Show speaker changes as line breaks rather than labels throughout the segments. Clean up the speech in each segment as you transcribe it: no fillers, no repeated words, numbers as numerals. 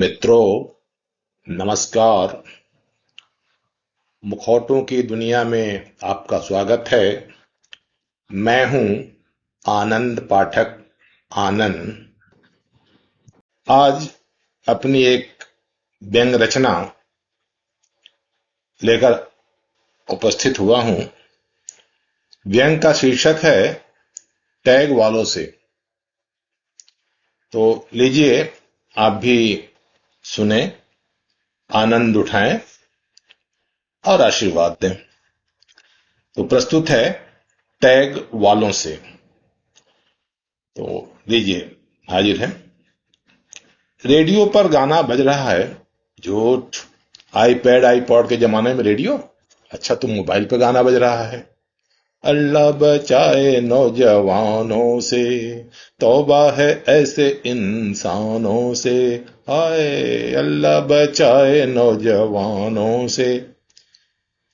मित्रों, नमस्कार। मुखौटों की दुनिया में आपका स्वागत है। मैं हूं आनंद पाठक आनंद। आज अपनी एक व्यंग रचना लेकर उपस्थित हुआ हूं। व्यंग का शीर्षक है टैग वालों से। तो लीजिए, आप भी सुने, आनंद उठाएं और आशीर्वाद दें। तो प्रस्तुत है टैग वालों से। तो लीजिए, हाजिर है। रेडियो पर गाना बज रहा है। झूठ। आईपैड आईपॉड के जमाने में रेडियो? अच्छा, तो मोबाइल पर गाना बज रहा है। अल्लाह बचाए नौजवानों से, तौबा है ऐसे इंसानों से। हाय अल्लाह बचाए नौजवानों से।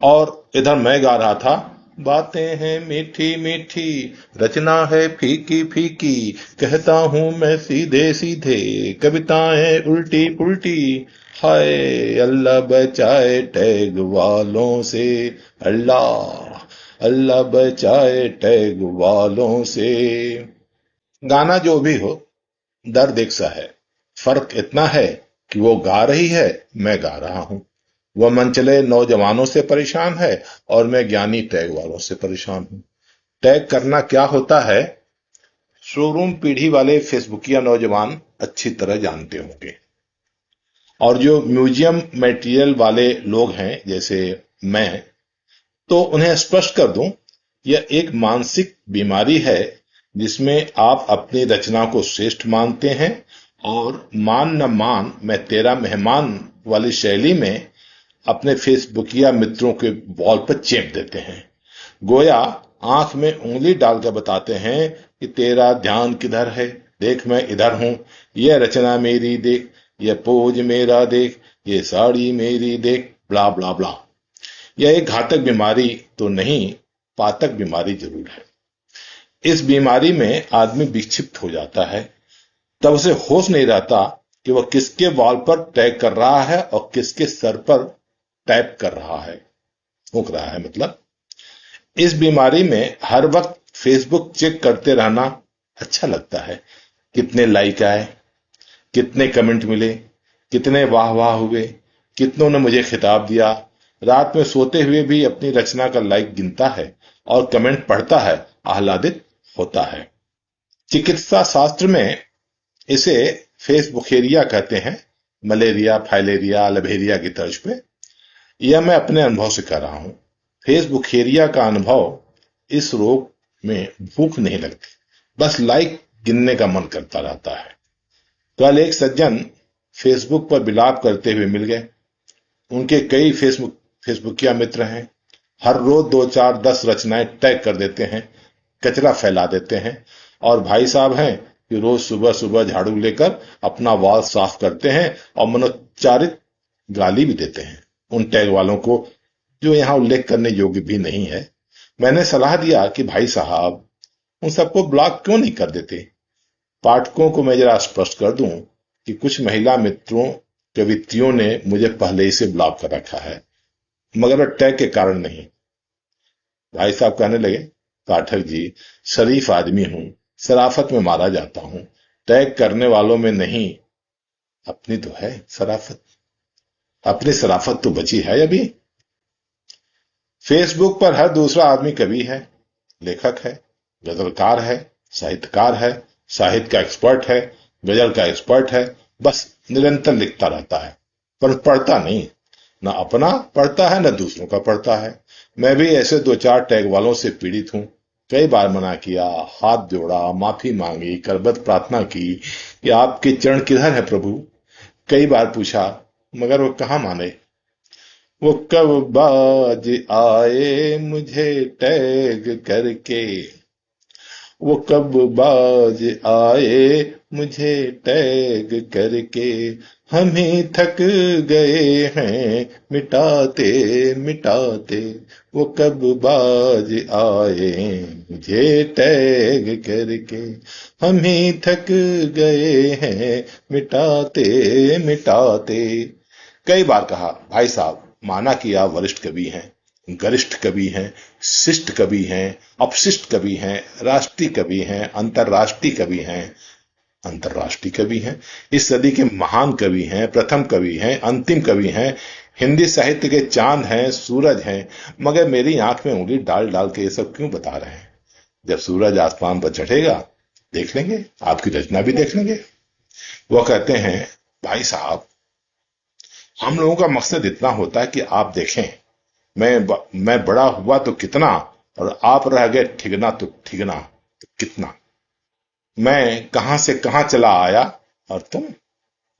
और इधर मैं गा रहा था, बातें हैं मीठी मीठी, रचना है फीकी फीकी, कहता हूं मैं सीधे सीधे, कविताएं उल्टी पुल्टी। हाय अल्लाह बचाए टैग वालों से। अल्लाह अल्लाह बचाए टैग वालों से। गाना जो भी हो, दर्द एक सा है। फर्क इतना है कि वो गा रही है, मैं गा रहा हूं। वह मनचले नौजवानों से परेशान है और मैं ज्ञानी टैग वालों से परेशान हूं। टैग करना क्या होता है, शोरूम पीढ़ी वाले फेसबुकिया नौजवान अच्छी तरह जानते होंगे। और जो म्यूजियम मटेरियल वाले लोग हैं, जैसे मैं, तो उन्हें स्पष्ट कर दूं, यह एक मानसिक बीमारी है जिसमें आप अपनी रचना को श्रेष्ठ मानते हैं और मान न मान मैं तेरा मेहमान वाली शैली में अपने फेसबुकिया मित्रों के वॉल पर चेप देते हैं। गोया आंख में उंगली डालकर बताते हैं कि तेरा ध्यान किधर है, देख मैं इधर हूं, यह रचना मेरी देख, यह पोज मेरा देख, ये साड़ी मेरी देख, ब्ला ब्ला ब्ला। यह एक घातक बीमारी तो नहीं, पातक बीमारी जरूर है। इस बीमारी में आदमी विक्षिप्त हो जाता है। तब उसे होश नहीं रहता कि वह किसके वॉल पर टैग कर रहा है और किसके सर पर टैप कर रहा है, फूंक रहा है मतलब। इस बीमारी में हर वक्त फेसबुक चेक करते रहना अच्छा लगता है। कितने लाइक आए, कितने कमेंट मिले, कितने वाह वाह हुए, कितनों ने मुझे खिताब दिया। रात में सोते हुए भी अपनी रचना का लाइक गिनता है और कमेंट पढ़ता है, आह्लादित होता है। चिकित्सा शास्त्र में इसे फेसबुखेरिया कहते हैं। मलेरिया, फाइलेरिया, लभेरिया की तर्ज पे। यह मैं अपने अनुभव से कर रहा हूं। फेसबुखेरिया का अनुभव, इस रोग में भूख नहीं लगती, बस लाइक गिनने का मन करता रहता है। कल एक सज्जन फेसबुक पर विलाप करते हुए मिल गए। उनके कई फेसबुकिया मित्र हैं। हर रोज 2 4 10 रचनाएं टैग कर देते हैं, कचरा फैला देते हैं। और भाई साहब हैं कि रोज सुबह सुबह झाड़ू लेकर अपना वॉल साफ करते हैं और मनोच्चारित गाली भी देते हैं उन टैग वालों को, जो यहां उल्लेख करने योग्य भी नहीं है। मैंने सलाह दिया कि भाई साहब, उन सबको ब्लॉक क्यों नहीं कर देते। पाठकों को मैं जरा स्पष्ट कर दूं कि कुछ महिला मित्रों, कवित्रियों ने मुझे पहले ही से ब्लॉक कर रखा है, मगर टैग के कारण नहीं। भाई साहब कहने लगे, पाठक जी, शरीफ आदमी हूं, शराफत में मारा जाता हूं, टैग करने वालों में नहीं। अपनी तो है शराफत, अपनी शराफत तो बची है अभी। फेसबुक पर हर दूसरा आदमी कवि है, लेखक है, गजलकार है, साहित्यकार है, साहित्य का एक्सपर्ट है, गजल का एक्सपर्ट है। बस निरंतर लिखता रहता है, पर पढ़ता नहीं। ना अपना पढ़ता है, ना दूसरों का पढ़ता है। मैं भी ऐसे 2 4 टैग वालों से पीड़ित हूं। कई बार मना किया, हाथ जोड़ा, माफी मांगी, करबत प्रार्थना की कि आपके चरण किधर है प्रभु। कई बार पूछा, मगर वो कहां माने। वो कब बाज आए मुझे टैग करके, वो कब बाज आए मुझे टैग करके, हम ही थक गए हैं मिटाते मिटाते, वो कब बाज आए मुझे टैग करके। हम ही थक गए हैं मिटाते मिटाते। कई बार कहा भाई साहब, माना कि आप वरिष्ठ कवि हैं, गरिष्ठ कवि हैं, शिष्ट कवि हैं, अपशिष्ट कवि हैं, राष्ट्रीय कवि हैं, अंतर्राष्ट्रीय कवि हैं, अंतर्राष्ट्रीय कवि हैं, इस सदी के महान कवि हैं, प्रथम कवि हैं, अंतिम कवि हैं, हिंदी साहित्य के चांद हैं, सूरज हैं, मगर मेरी आंख में उंगली डाल डाल के ये सब क्यों बता रहे हैं? जब सूरज आसमान पर चढ़ेगा देख लेंगे, आपकी रचना भी देख लेंगे। वो कहते हैं भाई साहब, हम लोगों का मकसद इतना होता है कि आप देखें, मैं बड़ा हुआ तो कितना, और आप रह गए ठिगना तो ठिगना तो कितना। मैं कहां से कहां चला आया और तुम,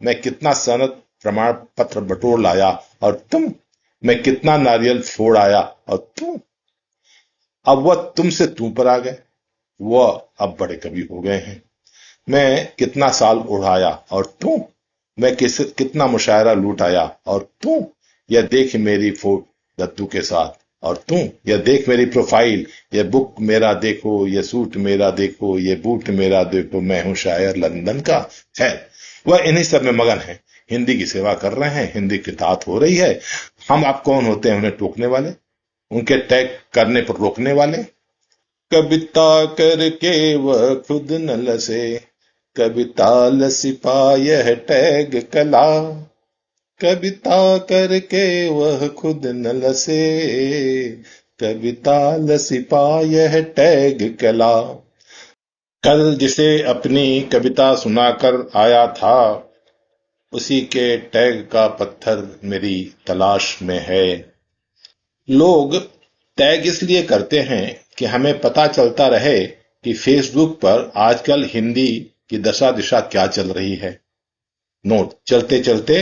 मैं कितना सनद प्रमाण पत्र बटोर लाया और तुम, मैं कितना नारियल फोड़ आया और तुम। अब वह तुमसे तू पर आ गए, वह अब बड़े कवि हो गए हैं। मैं कितना साल उड़ाया और तू, मैं कितना मुशायरा लूट आया और तू। यह देख मेरी फोट दद्दू के साथ और तू, यह देख मेरी प्रोफाइल, यह बुक मेरा देखो, यह सूट मेरा देखो, यह बूट मेरा देखो, मैं हूं शायर लंदन का। है वह इन्हीं सब में मगन है, हिंदी की सेवा कर रहे हैं, हिंदी की तात हो रही है। हम आप कौन होते हैं उन्हें टोकने वाले, उनके टैग करने पर रोकने वाले? कविता करके वह खुद न लसे, कविता लसी पाय है टैग कला। कविता करके वह खुद न लसे, कविता लसी पाय है टैग कला। कल जिसे अपनी कविता सुनाकर आया था, उसी के टैग का पत्थर मेरी तलाश में है। लोग टैग इसलिए करते हैं कि हमें पता चलता रहे कि फेसबुक पर आजकल हिंदी की दशा दिशा क्या चल रही है। नोट, चलते चलते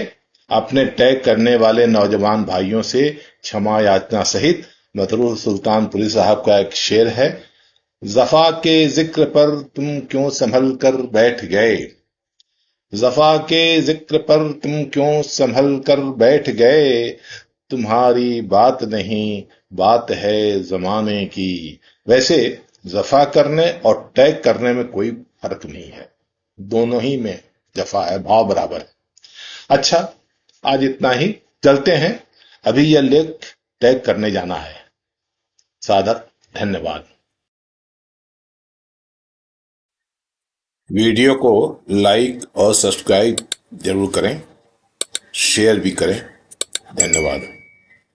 अपने टैग करने वाले नौजवान भाइयों से क्षमा याचना सहित मतरूर सुल्तानपुरी साहब का एक शेर है। जफा के जिक्र पर तुम क्यों संभल कर बैठ गए, जफा के जिक्र पर तुम क्यों संभल कर बैठ गए, तुम्हारी बात नहीं बात है जमाने की। वैसे जफा करने और टैग करने में कोई फर्क नहीं है, दोनों ही में जफा है, भाव बराबर है। अच्छा, आज इतना ही, चलते हैं, अभी यह लेख टैग करने जाना है। सादर धन्यवाद। वीडियो को लाइक और सब्सक्राइब जरूर करें, शेयर भी करें। धन्यवाद।